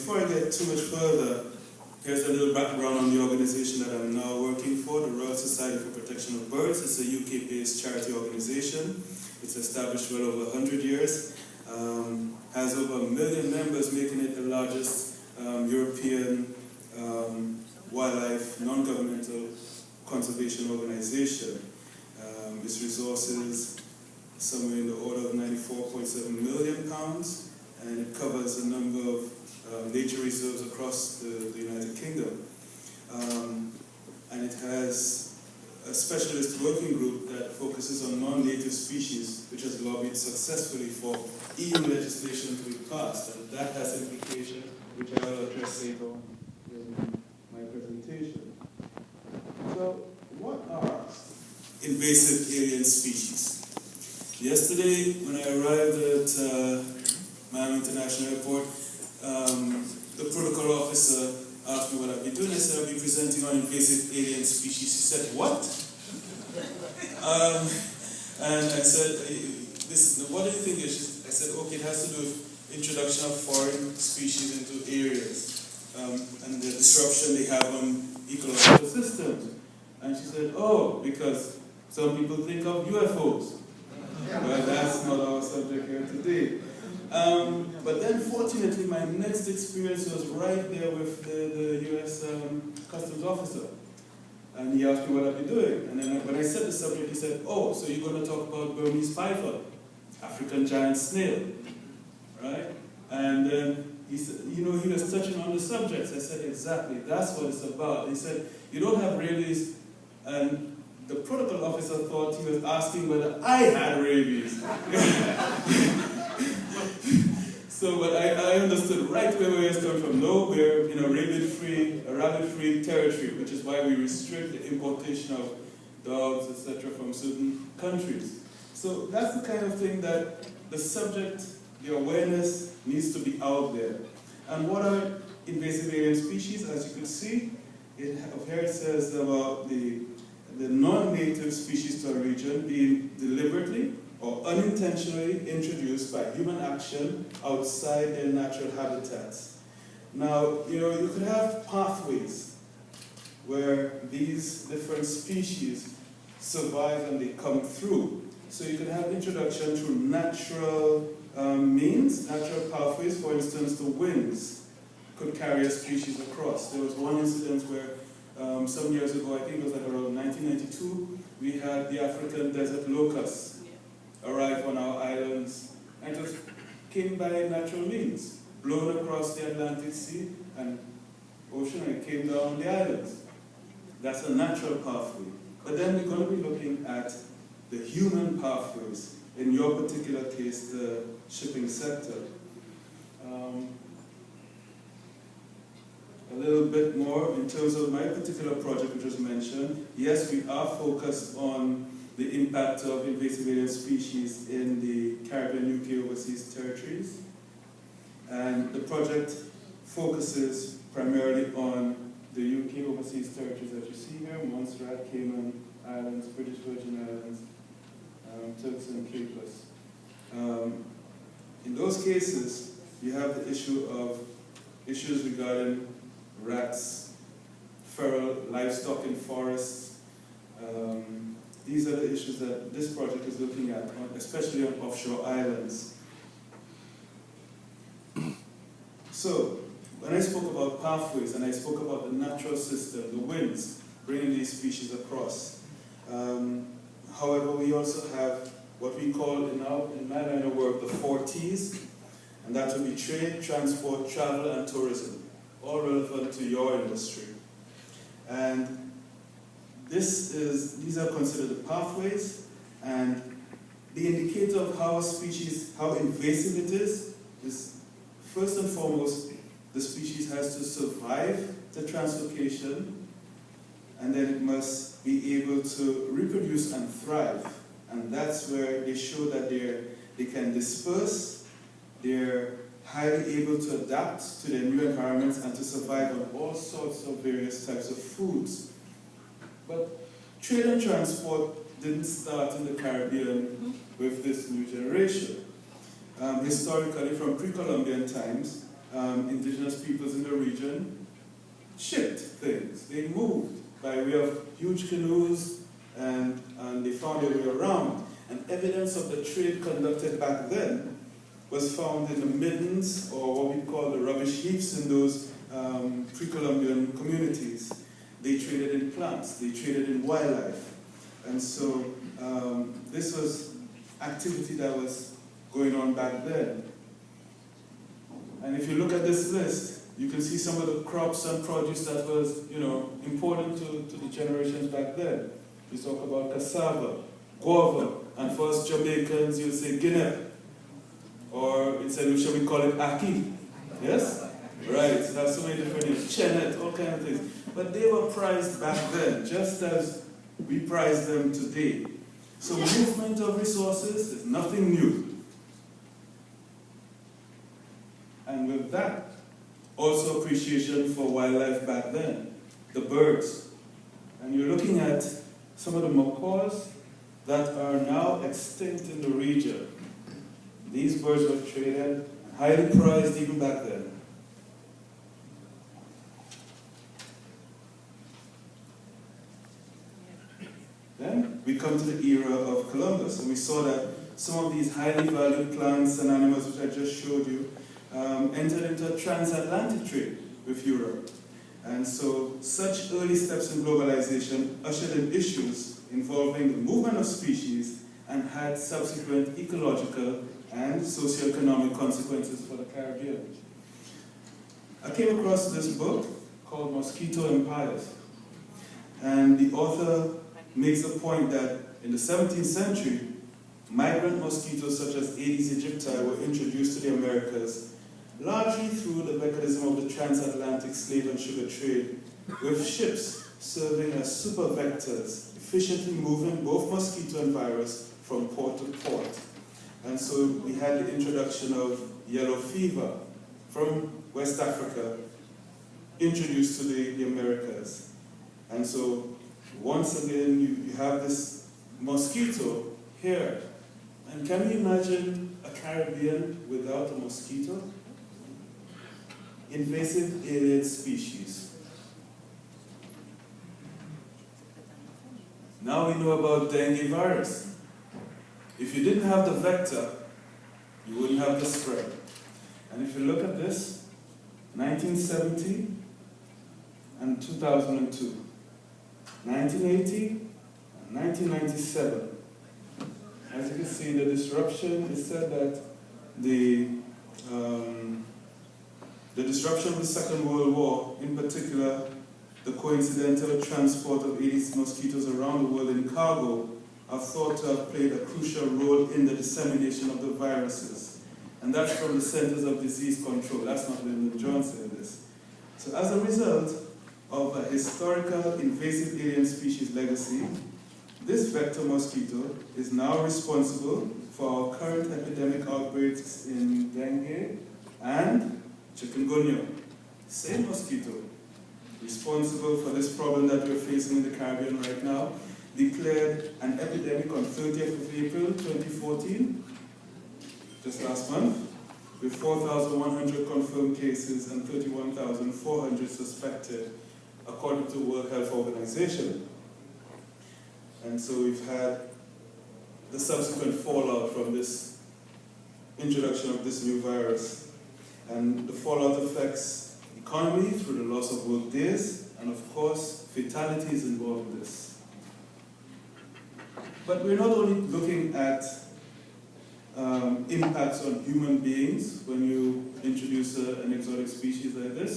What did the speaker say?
before I get too much further, here's a little background on the organization that I'm now working for, the Royal Society for Protection of Birds. It's a UK-based charity organization. It's established well over 100 years, has over 1 million members, making it the largest European wildlife non-governmental conservation organization. Its resources somewhere in the order of £94.7 million, and it covers a number of nature reserves across the United Kingdom. And it has a specialist working group that focuses on non-native species, which has lobbied successfully for EU legislation to be passed, and that has implications which I will address later on in my presentation. So, what are invasive alien species? Yesterday, when I arrived at Miami International Airport, the protocol officer asked me what I'd be doing. I said I'd be presenting on invasive alien species. He said, what? And I said, what do you think? I said, okay, it has to do with introduction of foreign species into areas and the disruption they have on ecological systems. And she said, oh, because some people think of UFOs. But that's not our subject here today. But then, fortunately, my next experience was right there with the U.S. Customs officer. And he asked me what I'd be doing. And then when I said the subject, he said, oh, so you're going to talk about Burmese python, African giant snail, right? And he said, you know, he was touching on the subjects. I said, exactly, that's what it's about. He said, you don't have rabies. And the protocol officer thought he was asking whether I had rabies. So, but I understood right where we were coming from. No, we're in a rabbit-free territory, which is why we restrict the importation of dogs, etc., from certain countries. So that's the kind of thing that the subject, the awareness, needs to be out there. And what are invasive alien species? As you can see, here it says about the non-native species to a region being deliberately or unintentionally introduced by human action outside their natural habitats. Now, you know, you could have pathways where these different species survive and they come through. So you can have introduction through natural means, natural pathways. For instance, the winds could carry a species across. There was one incident where some years ago, I think it was like around 1992, we had the African desert locusts arrive on our islands, and it came by natural means, blown across the Atlantic Sea and ocean, and it came down the islands. That's a natural pathway. But then we're going to be looking at the human pathways, in your particular case, the shipping sector. A little bit more in terms of my particular project which was mentioned. Yes, we are focused on the impact of invasive alien species in the Caribbean, UK overseas territories. And the project focuses primarily on the UK overseas territories that you see here: Montserrat, Cayman Islands, British Virgin Islands, Turks and Caicos. In those cases, you have the issues regarding rats, feral livestock in forests. These are the issues that this project is looking at, especially on offshore islands. So, when I spoke about pathways and I spoke about the natural system, the winds bringing these species across, however, we also have what we call in my line of work the 4 T's, and that would be trade, transport, travel, and tourism, all relevant to your industry. And these are considered the pathways, and the indicator of how a species, how invasive it is first and foremost, the species has to survive the translocation, and then it must be able to reproduce and thrive. And that's where they show that they can disperse, they're highly able to adapt to their new environments and to survive on all sorts of various types of foods. But trade and transport didn't start in the Caribbean with this new generation. Historically, from pre-Columbian times, indigenous peoples in the region shipped things. They moved by way of huge canoes, and they found their way around. And evidence of the trade conducted back then was found in the middens, or what we call the rubbish heaps, in those pre-Columbian communities. They traded in plants, they traded in wildlife. And so this was activity that was going on back then. And if you look at this list, you can see some of the crops and produce that was, important to the generations back then. We talk about cassava, guava, and for us Jamaicans, you'll say Guinea. Or in St. Lucia, we call it Aki. Yes? Right, so there's so many different names. Chenet, all kinds of things. But they were prized back then, just as we prize them today. So movement of resources is nothing new. And with that, also appreciation for wildlife back then, the birds. And you're looking at some of the macaws that are now extinct in the region. These birds were traded, highly prized even back then. Then we come to the era of Columbus, and we saw that some of these highly valued plants and animals, which I just showed you, entered into a transatlantic trade with Europe. And so such early steps in globalization ushered in issues involving the movement of species and had subsequent ecological and socioeconomic consequences for the Caribbean. I came across this book called Mosquito Empires, and the author makes the point that in the 17th century, migrant mosquitoes such as Aedes aegypti were introduced to the Americas largely through the mechanism of the transatlantic slave and sugar trade, with ships serving as super vectors, efficiently moving both mosquito and virus from port to port. And so we had the introduction of yellow fever from West Africa, introduced to the Americas. And so once again, you have this mosquito here. And can you imagine a Caribbean without a mosquito? Invasive alien species. Now we know about dengue virus. If you didn't have the vector, you wouldn't have the spread. And if you look at this, 1970 and 2002, 1980 and 1997. As you can see, the disruption is said that the disruption of the Second World War, in particular, the coincidental transport of Aedes mosquitoes around the world in cargo, are thought to have played a crucial role in the dissemination of the viruses. And that's from the Centers of Disease Control. That's not Lyndon John saying this. So as a result of a historical invasive alien species legacy, this vector mosquito is now responsible for our current epidemic outbreaks in dengue and chikungunya. Same mosquito, responsible for this problem that we're facing in the Caribbean right now, declared an epidemic on 30th of April 2014, just last month, with 4,100 confirmed cases and 31,400 suspected, according to the World Health Organization. And so we've had the subsequent fallout from this introduction of this new virus. And the fallout affects the economy through the loss of work days, and of course, fatalities involved in this. But we're not only looking at impacts on human beings when you introduce an exotic species like this.